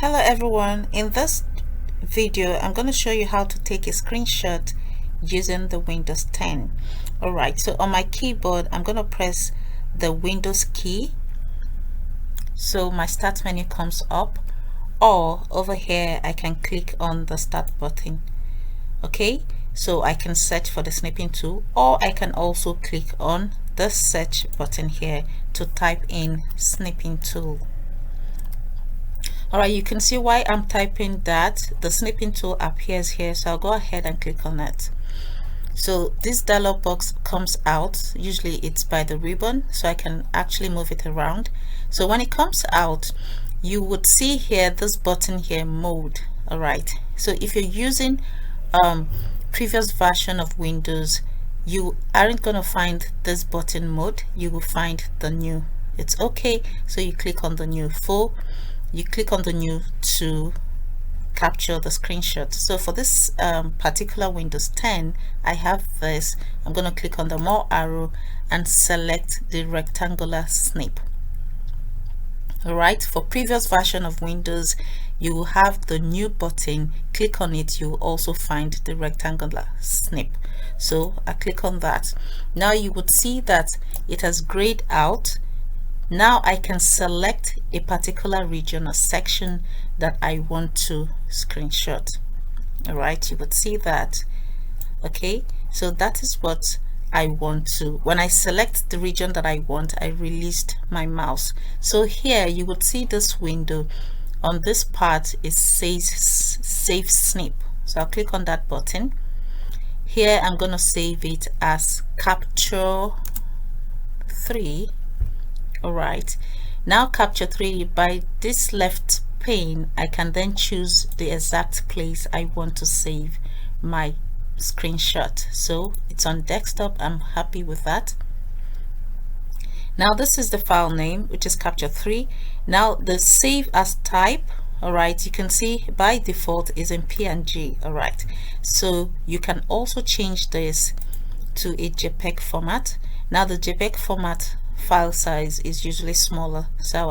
Hello everyone, in this video I'm going to show you how to take a screenshot using the Windows 10. Alright, so on my keyboard I'm going to press the Windows key so my start menu comes up, or over here I can click on the start button. Okay, so I can search for the snipping tool, or I can also click on the search button here to type in snipping tool. Alright, you can see why I'm typing that. The snipping tool appears here, so I'll go ahead and click on it. So this dialog box comes out. Usually it's by the ribbon, so I can actually move it around. So when it comes out, you would see here this button here, mode. Alright, so if you're using previous version of Windows, you aren't going to find this button mode. You will find the new. It's okay, so you click on the new. You click on the new to capture the screenshot. So for this particular Windows 10, I have this. I'm going to click on the more arrow and select the rectangular snip. Alright, for previous version of Windows, you will have the new button. Click on it, you will also find the rectangular snip. So I click on that. Now you would see that it has grayed out. Now I can select a particular region or section that I want to screenshot. All right, you would see that. Okay, so that is what I want to. When I select the region that I want, I released my mouse. So here you would see this window. On this part it says save snip. So I'll click on that button. Here I'm going to save it as capture 3. Alright, now capture 3. By this left pane I can then choose the exact place I want to save my screenshot. So it's on desktop. I'm happy with that. Now this is the file name, which is capture 3. Now the save as type, alright, you can see by default is in PNG. Alright, so you can also change this to a JPEG format. Now the JPEG format file size is usually smaller, so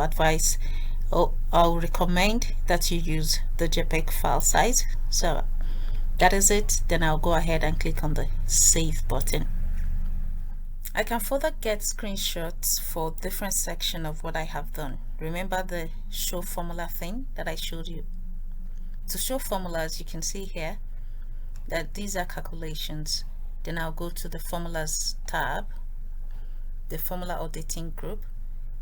I'll recommend that you use the JPEG file size. So that is it. Then I'll go ahead and click on the save button. I can further get screenshots for different section of what I have done. Remember the show formula thing that I showed you? To show formulas, you can see here that these are calculations. Then I'll go to the formulas tab, the formula auditing group,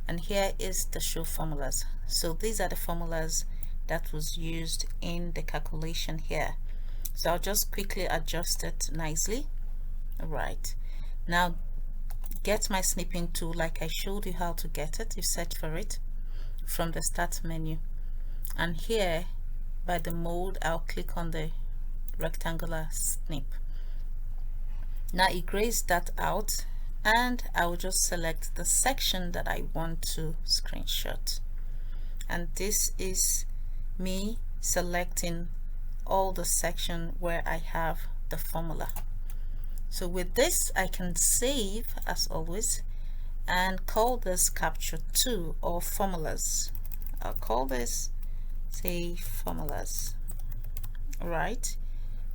and here is the show formulas. So these are the formulas that was used in the calculation here. So I'll just quickly adjust it nicely. All right, now get my snipping tool like I showed you how to get it. You search for it from the start menu, and here by the mode I'll click on the rectangular snip. Now it grays that out, and I will just select the section that I want to screenshot, and this is me selecting all the section where I have the formula. So with this I can save as always and call this capture 2 or formulas. I'll call this say formulas. Right,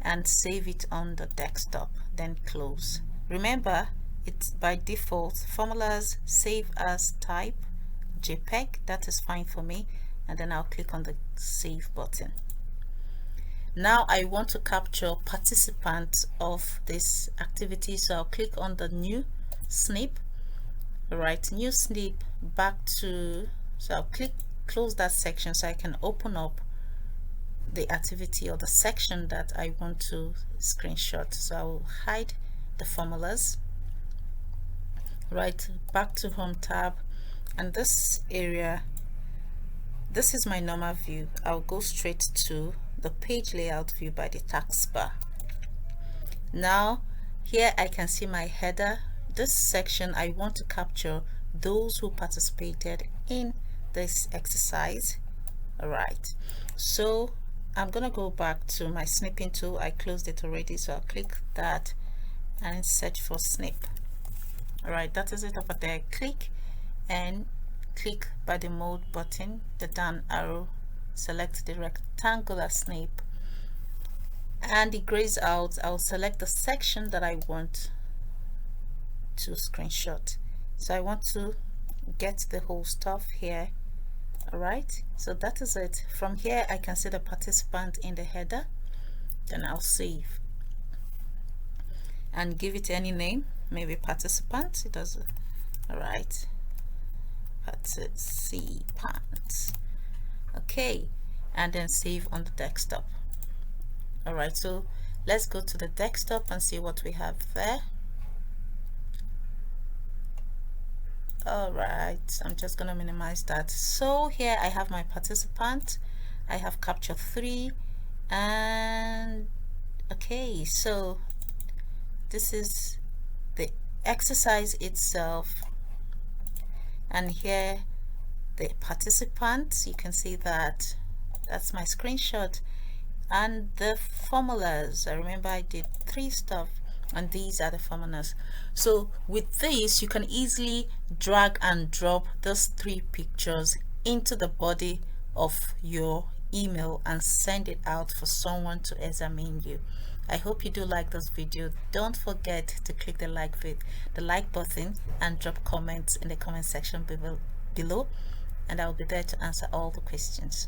and save it on the desktop, then close. Remember, it's by default formulas, save as type JPEG. That is fine for me, and then I'll click on the save button. Now I want to capture participants of this activity, so I'll click on the new snip. Right, new snip, back to, so I'll close that section so I can open up the activity or the section that I want to screenshot. So I'll hide the formulas. Right, back to home tab, and this area, this is my normal view. I'll go straight to the page layout view by the taskbar. Now here I can see my header. This section I want to capture those who participated in this exercise. All right, so I'm gonna go back to my snipping tool. I closed it already, so I'll click that and search for snip. All right, that is it over there. Click and click by the mode button, the down arrow select the rectangular snip, and it grays out. I'll select the section that I want to screenshot. So I want to get the whole stuff here. Alright, so that is it. From here I can see the participant in the header. Then I'll save and give it any name, maybe participant. It does. Alright, participant. Okay, and then save on the desktop. Alright, so let's go to the desktop and see what we have there. Alright, I'm just gonna minimize that. So here I have my participant, I have capture 3, and okay, so this is the exercise itself, and here the participant, you can see that that's my screenshot, and the formulas. I remember I did 3 stuff, and these are the formulas. So with this you can easily drag and drop those 3 pictures into the body of your email and send it out for someone to examine you. I hope you do like this video. Don't forget to click the like button and drop comments in the comment section below, and I'll be there to answer all the questions.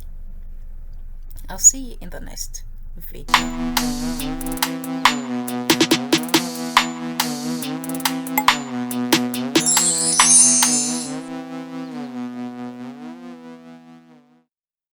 I'll see you in the next video.